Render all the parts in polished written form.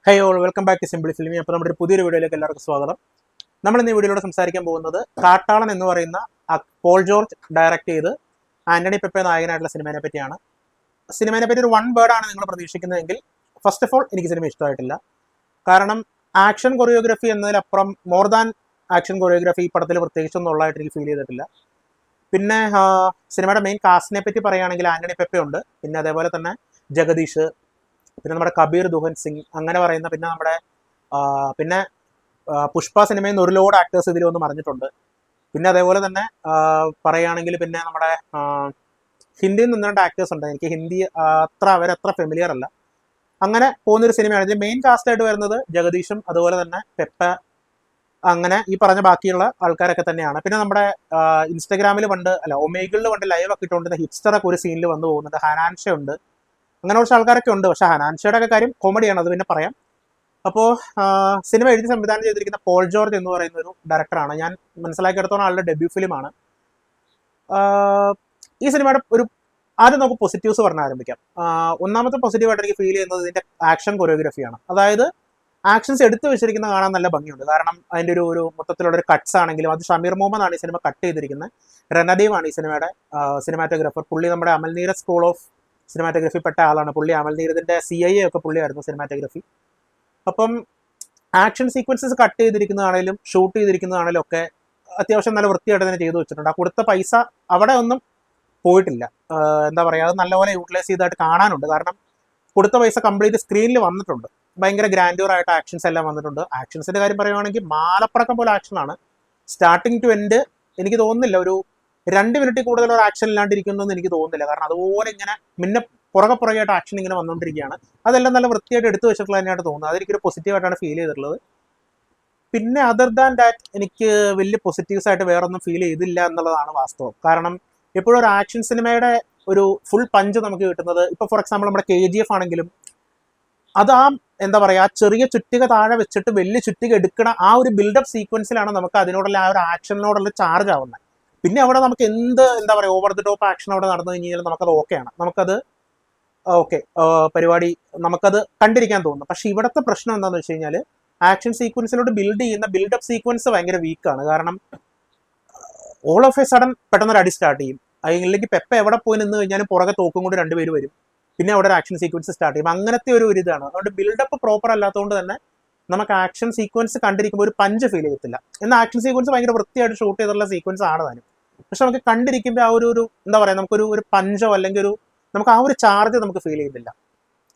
High all welcome back to simply filmy. അപ്പോൾ നമ്മുടെ ഒരു പുതിയൊരു വീഡിയോയിലേക്ക് എല്ലാവർക്കും സ്വാഗതം. നമ്മൾ ഇന്ന് ഈ വീഡിയോയിലൂടെ സംസാരിക്കാൻ പോകുന്നത് കാട്ടാളൻ എന്ന് പറയുന്ന പോൾ ജോർജ് ഡയറക്റ്റ് ചെയ്ത് ആന്റണി പെപ്പെ നായകനായിട്ടുള്ള സിനിമയെ പറ്റിയാണ്. സിനിമയെ പറ്റി ഒരു വൺ വേർഡാണ് നിങ്ങൾ പ്രതീക്ഷിക്കുന്നതെങ്കിൽ ഫസ്റ്റ് ഓഫ് ഓൾ എനിക്ക് സിനിമ ഇഷ്ടമായിട്ടില്ല. കാരണം ആക്ഷൻ കൊറിയോഗ്രാഫി എന്നതിലപ്പുറം മോർ ദാൻ ആക്ഷൻ കൊറിയോഗ്രാഫി ഈ പടത്തിൽ പ്രത്യേകിച്ചൊന്നും ഉള്ളതായിട്ട് എനിക്ക് ഫീൽ ചെയ്തിട്ടില്ല. പിന്നെ സിനിമയുടെ മെയിൻ കാസ്റ്റിനെ പറ്റി പറയുകയാണെങ്കിൽ ആന്റണി പെപ്പെ ഉണ്ട്, പിന്നെ അതേപോലെ തന്നെ ജഗദീഷ്, പിന്നെ നമ്മുടെ കബീർ ദുഹൻ സിംഗ്, അങ്ങനെ പറയുന്ന പിന്നെ നമ്മുടെ പിന്നെ പുഷ്പ സിനിമയിൽ നിന്ന് ഒരു ലോഡ് ആക്ടേഴ്സ് ഇതിൽ വന്ന് മറിഞ്ഞിട്ടുണ്ട്. പിന്നെ അതേപോലെ തന്നെ പറയുകയാണെങ്കിൽ പിന്നെ നമ്മുടെ ഹിന്ദിയിൽ നിന്ന് രണ്ട് ആക്ടേഴ്സ് ഉണ്ട്. എനിക്ക് ഹിന്ദി അവരത്ര ഫെമിലിയർ അല്ല. അങ്ങനെ പോകുന്നൊരു സിനിമയാണ്. ഇതിൽ മെയിൻ കാസ്റ്റായിട്ട് വരുന്നത് ജഗദീഷും അതുപോലെ തന്നെ പെപ്പ, അങ്ങനെ ഈ പറഞ്ഞ ബാക്കിയുള്ള ആൾക്കാരൊക്കെ തന്നെയാണ്. പിന്നെ നമ്മുടെ ഇൻസ്റ്റാഗ്രാമിൽ ഒമേഗിളിൽ പണ്ട് ലൈവ് ഒക്കെ ഇട്ടുകൊണ്ടിരുന്ന ഹിപ്സ്റ്ററൊക്കെ ഒരു സീനിൽ വന്നു പോകുന്നുണ്ട്. ഹനാൻഷ ഉണ്ട്, അങ്ങനെ കുറച്ച് ആൾക്കാരൊക്കെ ഉണ്ട്. പക്ഷെ ഹനാൻഷയുടെ ഒക്കെ കാര്യം കോമഡിയാണ്, അത് പിന്നെ പറയാം. അപ്പോൾ സിനിമ എഴുതി സംവിധാനം ചെയ്തിരിക്കുന്ന പോൾ ജോർജ് എന്ന് പറയുന്ന ഒരു ഡയറക്ടറാണ്. ഞാൻ മനസ്സിലാക്കിയെടുത്തോളം ആളുടെ ഡെബ്യൂ ഫിലിമാണ്. ഈ സിനിമയുടെ ഒരു ആദ്യം നമുക്ക് പോസിറ്റീവ്സ് പറഞ്ഞ് ആരംഭിക്കാം. ഒന്നാമത്തെ പോസിറ്റീവായിട്ട് എനിക്ക് ഫീൽ ചെയ്യുന്നത് ഇതിന്റെ ആക്ഷൻ കൊറിയോഗ്രഫിയാണ്. അതായത് ആക്ഷൻസ് എടുത്തു വെച്ചിരിക്കുന്ന കാണാൻ നല്ല ഭംഗിയുണ്ട്. കാരണം അതിന്റെ ഒരു മൊത്തത്തിലുള്ള ഒരു കട്ട്സ് ആണെങ്കിലും അത് ഷമീർ മുഹമ്മദ് ആണ് ഈ സിനിമ കട്ട് ചെയ്തിരിക്കുന്നത്. റനദീവ് ആണ് ഈ സിനിമയുടെ സിനിമാറ്റോഗ്രാഫർ. പുള്ളി നമ്മുടെ അമൽനീര സ്കൂൾ ഓഫ് സിനിമാറ്റോഗ്രഫി പെട്ട ആളാണ്. പുള്ളി അമൽനീരത്തിന്റെ CIA ഒക്കെ പുള്ളിയായിരുന്നു സിനിമാറ്റോഗ്രഫി. അപ്പം ആക്ഷൻ സീക്വൻസസ് കട്ട് ചെയ്തിരിക്കുന്നതാണേലും ഷൂട്ട് ചെയ്തിരിക്കുന്നതാണേലും ഒക്കെ അത്യാവശ്യം നല്ല വൃത്തിയായിട്ട് തന്നെ ചെയ്തു വെച്ചിട്ടുണ്ട്. ആ കൊടുത്ത പൈസ അവിടെ ഒന്നും പോയിട്ടില്ല. എന്താ പറയുക, അത് നല്ലപോലെ യൂട്ടിലൈസ് ചെയ്തായിട്ട് കാണാനുണ്ട്. കാരണം കൊടുത്ത പൈസ കംപ്ലീറ്റ് സ്ക്രീനിൽ വന്നിട്ടുണ്ട്. ഭയങ്കര ഗ്രാൻഡ്യൂർ ആയിട്ട് ആക്ഷൻസ് എല്ലാം വന്നിട്ടുണ്ട്. ആക്ഷൻസിന്റെ കാര്യം പറയുവാണെങ്കിൽ മാലപ്പടക്കം പോലെ ആക്ഷനാണ് സ്റ്റാർട്ടിങ് ടു എൻഡ്. എനിക്ക് തോന്നുന്നില്ല ഒരു 2 മിനിറ്റ് കൂടുതൽ ഒരു ആക്ഷൻ ഇല്ലാണ്ടിരിക്കുന്നതെന്ന് എനിക്ക് തോന്നുന്നില്ല. കാരണം അതുപോലെ ഇങ്ങനെ പുറകെയായിട്ട് ആക്ഷൻ ഇങ്ങനെ വന്നുകൊണ്ടിരിക്കുകയാണ്. അതെല്ലാം നല്ല വൃത്തിയായിട്ട് എടുത്തു വെച്ചിട്ടുള്ള തന്നെയായിട്ട് തോന്നുന്നത്. അതെനിക്കൊരു പോസിറ്റീവായിട്ടാണ് ഫീൽ ചെയ്തിട്ടുള്ളത്. പിന്നെ അതർ ദാൻ ദാറ്റ് എനിക്ക് വലിയ പോസിറ്റീവ്സ് ആയിട്ട് വേറൊന്നും ഫീൽ ചെയ്തില്ല എന്നുള്ളതാണ് വാസ്തവം. കാരണം എപ്പോഴും ഒരു ആക്ഷൻ സിനിമയുടെ ഒരു ഫുൾ പഞ്ച് നമുക്ക് കിട്ടുന്നത്, ഇപ്പൊ ഫോർ എക്സാമ്പിൾ നമ്മുടെ KGF ആണെങ്കിലും അത് എന്താ പറയുക, ആ ചെറിയ ചുറ്റിക താഴെ വെച്ചിട്ട് വലിയ ചുറ്റിക എടുക്കണ ആ ഒരു ബിൽഡപ്പ് സീക്വൻസിലാണ് നമുക്ക് അതിനോടുള്ള ആ ഒരു ആക്ഷനോടുള്ള ചാർജ് ആവുന്നത്. പിന്നെ അവിടെ നമുക്ക് എന്താ പറയുക, ഓവർ ദി ടോപ്പ് ആക്ഷൻ അവിടെ നടന്നു കഴിഞ്ഞാൽ നമുക്കത് ഓക്കെയാണ്, നമുക്കത് ഓക്കെ പരിപാടി നമുക്കത് കണ്ടിരിക്കാൻ തോന്നുന്നു. പക്ഷെ ഇവിടുത്തെ പ്രശ്നം എന്താണെന്ന് വെച്ച് കഴിഞ്ഞാൽ ആക്ഷൻ സീക്വൻസിലോട്ട് ബിൽഡ് ചെയ്യുന്ന ബിൽഡപ്പ് സീക്വൻസ് ഭയങ്കര വീക്കാണ്. കാരണം ഓൾ ഓഫ് എ സഡൻ പെട്ടെന്ന് ഒരു അടി സ്റ്റാർട്ട് ചെയ്യും. അല്ലെങ്കിൽ പെപ്പ എവിടെ പോയി നിന്ന് കഴിഞ്ഞാലും പുറകെ തോക്കും കൊണ്ട് 2 പേര് വരും. പിന്നെ അവിടെ ഒരു ആക്ഷൻ സീക്വൻസ് സ്റ്റാർട്ട് ചെയ്യും. അങ്ങനത്തെ ഒരു ഇതാണ്. അതുകൊണ്ട് ബിൽഡപ്പ് പ്രോപ്പർ അല്ലാത്തതുകൊണ്ട് തന്നെ നമുക്ക് ആക്ഷൻ സീക്വൻസ് കണ്ടിരിക്കുമ്പോൾ ഒരു പഞ്ച് ഫീൽ ചെയ്യത്തില്ല. എന്നാൽ ആക്ഷൻ സീക്വൻസ് ഭയങ്കര വൃത്തിയായിട്ട് ഷൂട്ട് ചെയ്തിട്ടുള്ള സീക്വൻസ് ആണ് താനും. പക്ഷെ നമുക്ക് കണ്ടിരിക്കുമ്പോൾ ആ ഒരു എന്താ പറയുക, നമുക്കൊരു പഞ്ചോ അല്ലെങ്കിൽ നമുക്ക് ആ ഒരു ചാർജ് നമുക്ക് ഫീൽ ചെയ്യുന്നില്ല.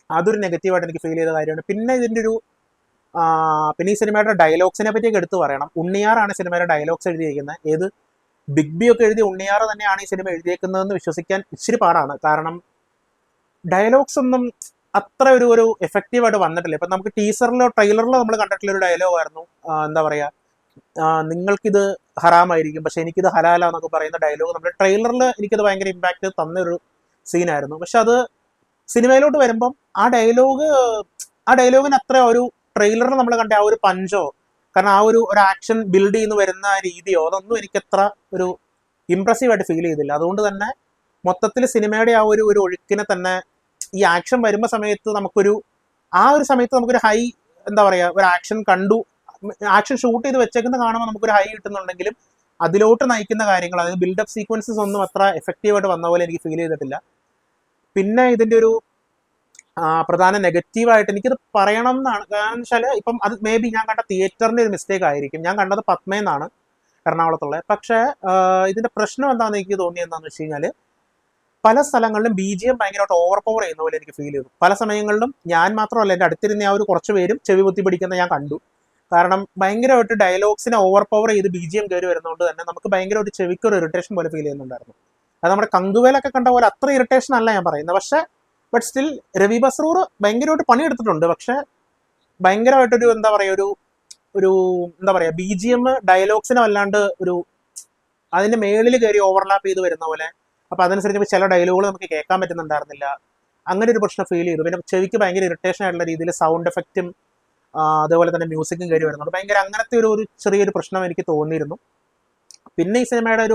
അതൊരു നെഗറ്റീവായിട്ട് എനിക്ക് ഫീൽ ചെയ്ത കാര്യമാണ്. പിന്നെ ഇതിൻ്റെ പിന്നെ ഈ സിനിമയുടെ ഡയലോഗ്സിനെ പറ്റിയൊക്കെ എടുത്തു പറയണം. ഉണ്ണിയാറാണ് സിനിമയുടെ ഡയലോഗ്സ് എഴുതിയിരിക്കുന്നത്. ഏത് ബിഗ് ബി ഒക്കെ എഴുതിയ ഉണ്ണിയാറ് തന്നെയാണ് ഈ സിനിമ എഴുതിയേക്കുന്നതെന്ന് വിശ്വസിക്കാൻ ഇച്ചിരി പാടാണ്. കാരണം ഡയലോഗ്സ് ഒന്നും അത്ര ഒരു എഫക്റ്റീവായിട്ട് വന്നിട്ടില്ല. ഇപ്പം നമുക്ക് ടീസറിലോ ട്രെയിലറിലോ നമ്മൾ കണ്ടിട്ടുള്ള ഒരു ഡയലോഗായിരുന്നു, എന്താ പറയുക, നിങ്ങൾക്കിത് ഹറാമായിരിക്കും പക്ഷെ എനിക്കിത് ഹലാല എന്നൊക്കെ പറയുന്ന ഡയലോഗ് നമ്മുടെ ട്രെയിലറിൽ എനിക്കത് ഭയങ്കര ഇമ്പാക്റ്റ് തന്നൊരു സീനായിരുന്നു. പക്ഷെ അത് സിനിമയിലോട്ട് വരുമ്പം ആ ഡയലോഗിന് അത്ര ഒരു ട്രെയിലറിൽ നമ്മൾ കണ്ട ആ ഒരു പഞ്ചോ, കാരണം ആ ഒരു ആക്ഷൻ ബിൽഡ് ചെയ്യുന്ന വരുന്ന രീതിയോ അതൊന്നും എനിക്കത്ര ഒരു ഇംപ്രസീവായിട്ട് ഫീൽ ചെയ്തില്ല. അതുകൊണ്ട് തന്നെ മൊത്തത്തിൽ സിനിമയുടെ ആ ഒരു ഒഴുക്കിനെ തന്നെ ഈ ആക്ഷൻ വരുമ്പോൾ സമയത്ത് ആ ഒരു സമയത്ത് നമുക്കൊരു ഹൈ, എന്താ പറയുക, ഒരു ആക്ഷൻ ഷൂട്ട് ചെയ്ത് വെച്ചേക്കുന്ന കാണുമ്പോൾ നമുക്കൊരു ഹൈ കിട്ടുന്നുണ്ടെങ്കിലും അതിലോട്ട് നയിക്കുന്ന കാര്യങ്ങൾ, അതായത് ബിൽഡപ്പ് സീക്വൻസസ് ഒന്നും അത്ര എഫക്റ്റീവായിട്ട് വന്ന പോലെ എനിക്ക് ഫീൽ ചെയ്തിട്ടില്ല. പിന്നെ ഇതിൻ്റെ ഒരു പ്രധാന നെഗറ്റീവായിട്ട് എനിക്കത് പറയണം എന്നാണ്. കാരണം വെച്ചാൽ ഇപ്പം അത് മേ ബി ഞാൻ കണ്ട തിയേറ്ററിൻ്റെ ഒരു മിസ്റ്റേക്ക് ആയിരിക്കും. ഞാൻ കണ്ടത് പത്മയെന്നാണ്, എറണാകുളത്തുള്ള. പക്ഷേ ഇതിൻ്റെ പ്രശ്നം എന്താണെന്ന് എനിക്ക് തോന്നിയെന്താണെന്ന് വെച്ച് കഴിഞ്ഞാൽ പല സ്ഥലങ്ങളിലും BGM ഭയങ്കരമായിട്ട് ഓവർ പവർ ചെയ്യുന്ന പോലെ എനിക്ക് ഫീൽ ചെയ്തു. പല സമയങ്ങളിലും ഞാൻ മാത്രമല്ല, എൻ്റെ അടുത്തിരുന്ന ആ ഒരു കുറച്ച് പേരും ചെവി കുത്തി പിടിക്കുന്ന ഞാൻ കണ്ടു. കാരണം ഭയങ്കരമായിട്ട് ഡയലോഗ്സിനെ ഓവർ പവർ ചെയ്ത് BGM കയറി വരുന്നതുകൊണ്ട് തന്നെ നമുക്ക് ഭയങ്കര ഒരു ചെവിക്കൊരു ഇറിറ്റേഷൻ പോലെ ഫീൽ ചെയ്യുന്നുണ്ടായിരുന്നു. അത് നമ്മുടെ കങ്കുവേലൊക്കെ കണ്ട പോലെ അത്ര ഇറിറ്റേഷൻ അല്ല ഞാൻ പറയുന്നത്. ബട്ട് സ്റ്റിൽ രവി ബസ്രൂർ ഭയങ്കരമായിട്ട് പണിയെടുത്തിട്ടുണ്ട്. പക്ഷെ ഭയങ്കരമായിട്ടൊരു എന്താ പറയുക, ഒരു എന്താ പറയുക, BGM ഡയലോഗ്സിനെ വല്ലാണ്ട് അതിന്റെ മേളിൽ കയറി ഓവർലാപ്പ് ചെയ്ത് വരുന്ന പോലെ. അപ്പൊ അതനുസരിച്ച് ചില ഡയലോഗുകൾ നമുക്ക് കേൾക്കാൻ പറ്റുന്നുണ്ടായിരുന്നില്ല. അങ്ങനെ ഒരു പ്രശ്നം ഫീൽ ചെയ്തു. പിന്നെ ചെവിക്ക് ഭയങ്കര ഇറിറ്റേഷൻ ആയിട്ടുള്ള രീതിയിൽ സൗണ്ട് എഫക്റ്റും അതേപോലെ തന്നെ മ്യൂസിക്കും കയറി വരുന്നുണ്ട്. ഭയങ്കര അങ്ങനത്തെ ഒരു ചെറിയൊരു പ്രശ്നം എനിക്ക് തോന്നിയിരുന്നു. പിന്നെ ഈ സിനിമയുടെ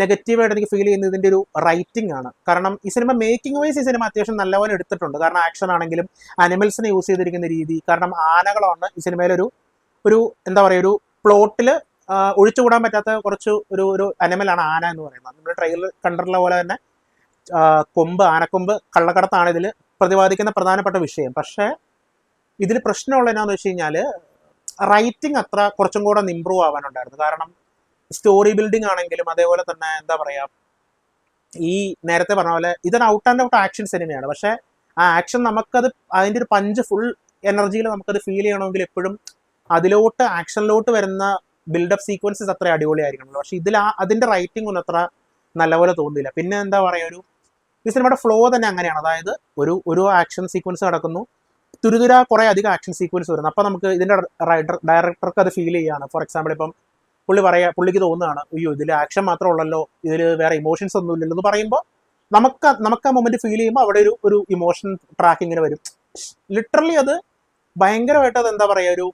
നെഗറ്റീവായിട്ട് എനിക്ക് ഫീൽ ചെയ്യുന്നത് ഇതിൻ്റെ ഒരു റൈറ്റിംഗ് ആണ്. കാരണം ഈ സിനിമ മേക്കിംഗ് വൈസ് ഈ സിനിമ അത്യാവശ്യം നല്ലപോലെ എടുത്തിട്ടുണ്ട്. കാരണം ആക്ഷൻ ആണെങ്കിലും അനിമൽസിനെ യൂസ് ചെയ്തിരിക്കുന്ന രീതി, കാരണം ആനകളാണ് ഈ സിനിമയിലൊരു ഒരു എന്താ പറയുക ഒരു പ്ലോട്ടിൽ ഒഴിച്ചുകൂടാൻ പറ്റാത്ത കുറച്ച് ഒരു അനിമലാണ് ആന എന്ന് പറയുന്നത്. നമ്മുടെ ട്രെയിലർ കണ്ടിട്ടുള്ള പോലെ തന്നെ ആനക്കൊമ്പ് കള്ളക്കടത്താണ് ഇതിൽ പ്രതിപാദിക്കുന്ന പ്രധാനപ്പെട്ട വിഷയം. പക്ഷേ ഇതിൽ പ്രശ്നമുള്ള എന്നാന്ന് വെച്ച് കഴിഞ്ഞാൽ റൈറ്റിംഗ് അത്ര കുറച്ചും കൂടെ ഒന്ന് ഇമ്പ്രൂവ് ആവാനുണ്ടായിരുന്നു. കാരണം സ്റ്റോറി ബിൽഡിംഗ് ആണെങ്കിലും അതേപോലെ തന്നെ എന്താ പറയുക, ഈ നേരത്തെ പറഞ്ഞ പോലെ ഇതൊരു ഔട്ട് ആൻഡ് ഔട്ട് ആക്ഷൻ സിനിമയാണ്. പക്ഷേ ആ ആക്ഷൻ നമുക്കത് അതിൻ്റെ ഒരു പഞ്ച് ഫുൾ എനർജിയിൽ നമുക്കത് ഫീൽ ചെയ്യണമെങ്കിൽ എപ്പോഴും അതിലോട്ട് ആക്ഷനിലോട്ട് വരുന്ന ബിൽഡപ്പ് സീക്വൻസസ് അത്ര അടിപൊളിയായിരിക്കണമല്ലോ. പക്ഷെ ഇതിൽ അതിൻ്റെ റൈറ്റിംഗ് ഒന്നും അത്ര നല്ലപോലെ തോന്നുന്നില്ല. പിന്നെ എന്താ പറയുക, ഈ സിനിമയുടെ ഫ്ലോ തന്നെ അങ്ങനെയാണ്. അതായത് ഒരു ആക്ഷൻ സീക്വൻസ് നടക്കുന്നു, തുരുതുര കുറേ അധികം ആക്ഷൻ സീക്വൻസ് വരുന്നു. അപ്പോൾ നമുക്ക് ഇതിൻ്റെ ഡയറക്ടർക്ക് അത് ഫീൽ ചെയ്യുകയാണ്. ഫോർ എക്സാമ്പിൾ ഇപ്പം പുള്ളിക്ക് തോന്നുകയാണ്, അയ്യോ ഇതിൽ ആക്ഷൻ മാത്രമേ ഉള്ളല്ലോ, ഇതിൽ വേറെ ഇമോഷൻസ് ഒന്നും ഇല്ലല്ലോ എന്ന് പറയുമ്പോൾ നമുക്ക് ആ മൊമെന്റ് ഫീൽ ചെയ്യുമ്പോൾ അവിടെ ഒരു ഇമോഷൻ ട്രാക്ക് ഇങ്ങനെ വരും. ലിറ്ററലി അത് ഭയങ്കരമായിട്ട് അത് എന്താ പറയുക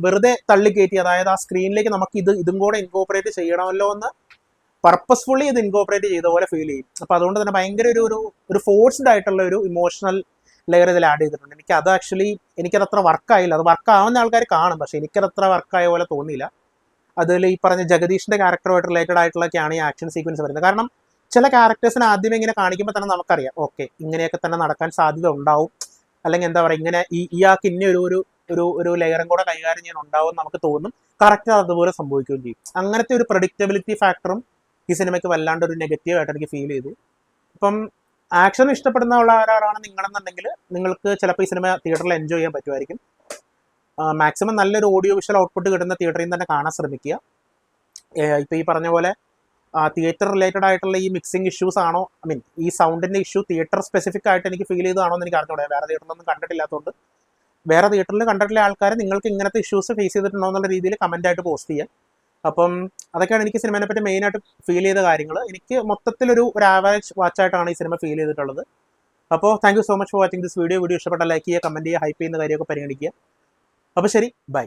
വെറുതെ തള്ളിക്കയറ്റി, അതായത് ആ സ്ക്രീനിലേക്ക് നമുക്ക് ഇതും കൂടെ ഇൻകോപ്പറേറ്റ് ചെയ്യണമല്ലോ എന്ന് പർപ്പസ്ഫുള്ളി ഇത് ഇൻകോപ്പറേറ്റ് ചെയ്ത പോലെ ഫീൽ ചെയ്യും. അപ്പോൾ അതുകൊണ്ട് തന്നെ ഭയങ്കര ഒരു ഫോഴ്സ്ഡ് ആയിട്ടുള്ള ഒരു ഇമോഷണൽ ലെയർ ഇതിൽ ആഡ് ചെയ്തിട്ടുണ്ട്. എനിക്കത് അത്ര വർക്കായില്ല. അത് വർക്കാവുന്ന ആൾക്കാർ കാണും, പക്ഷെ എനിക്കത് അത്ര വർക്കായ പോലെ തോന്നിയില്ല. അതിൽ ഈ പറഞ്ഞ ജഗദീഷിന്റെ ക്യാരക്ടറുമായിട്ട് റിലേറ്റഡ് ആയിട്ടുള്ളൊക്കെയാണ് ഈ ആക്ഷൻ സീക്വൻസ് വരുന്നത്. കാരണം ചില ക്യാരക്ടേഴ്സിനെ ആദ്യമേ ഇങ്ങനെ കാണിക്കുമ്പോൾ തന്നെ നമുക്കറിയാം, ഓക്കെ ഇങ്ങനെയൊക്കെ തന്നെ നടക്കാൻ സാധ്യത ഉണ്ടാവും, അല്ലെങ്കിൽ എന്താ പറയുക ഇങ്ങനെ ഇയാൾക്ക് ഇന്ന ഒരു ലെയറും കൂടെ കൈകാര്യം ചെയ്യാൻ ഉണ്ടാവും നമുക്ക് തോന്നും. കറക്റ്റ് അതുപോലെ സംഭവിക്കുകയും ചെയ്യും. അങ്ങനത്തെ ഒരു പ്രഡിക്റ്റബിലിറ്റി ഫാക്ടറും ഈ സിനിമയ്ക്ക് വല്ലാണ്ട് ഒരു നെഗറ്റീവായിട്ട് എനിക്ക് ഫീൽ ചെയ്തു. ഇപ്പം ആക്ഷൻ ഇഷ്ടപ്പെടുന്ന ആരാണ് നിങ്ങളെന്നുണ്ടെങ്കിൽ നിങ്ങൾക്ക് ചിലപ്പോൾ ഈ സിനിമ തിയേറ്ററിൽ എൻജോയ് ചെയ്യാൻ പറ്റുമായിരിക്കും. മാക്സിമം നല്ലൊരു ഓഡിയോ വിഷ്വൽ ഔട്ട്പുട്ട് കിട്ടുന്ന തിയേറ്ററിൽ നിന്ന് തന്നെ കാണാൻ ശ്രമിക്കുക. ഇപ്പോൾ ഈ പറഞ്ഞ പോലെ തിയേറ്റർ റിലേറ്റഡ് ആയിട്ടുള്ള ഈ മിക്സിംഗ് ഇഷ്യൂസ് ആണോ, ഈ സൗണ്ടിൻ്റെ ഇഷ്യൂ തിയേറ്റർ സ്പെസിഫിക് ആയിട്ട് എനിക്ക് ഫീൽ ചെയ്തതാണോ എന്ന് എനിക്ക് അറിഞ്ഞൂടെ. വേറെ തിയേറ്ററിലൊന്നും കണ്ടിട്ടില്ലാത്തതുകൊണ്ട് വേറെ തിയേറ്ററിൽ കണ്ടിട്ടുള്ള ആൾക്കാർ നിങ്ങൾക്ക് ഇങ്ങനത്തെ ഇഷ്യൂസ് ഫേസ് ചെയ്തിട്ടുണ്ടോ എന്നുള്ള രീതിയിൽ കമൻ്റായിട്ട് പോസ്റ്റ് ചെയ്യാം. അപ്പം അതൊക്കെയാണ് എനിക്ക് സിനിമയെ പറ്റി മെയിനായിട്ട് ഫീൽ ചെയ്ത കാര്യങ്ങൾ. എനിക്ക് മൊത്തത്തിലൊരു ആവറേജ് വാച്ചായിട്ടാണ് ഈ സിനിമ ഫീൽ ചെയ്തിട്ടുള്ളത്. അപ്പോൾ thank you so much for watching this video. ഇഷ്ടപ്പെട്ടാൽ ലൈക്ക് ചെയ്യുക, കമൻറ്റ് ചെയ്യുക, ഹൈപ്പ് ചെയ്യുന്ന കാര്യമൊക്കെ പരിഗണിക്കുക. അപ്പോൾ ശരി, ബൈ.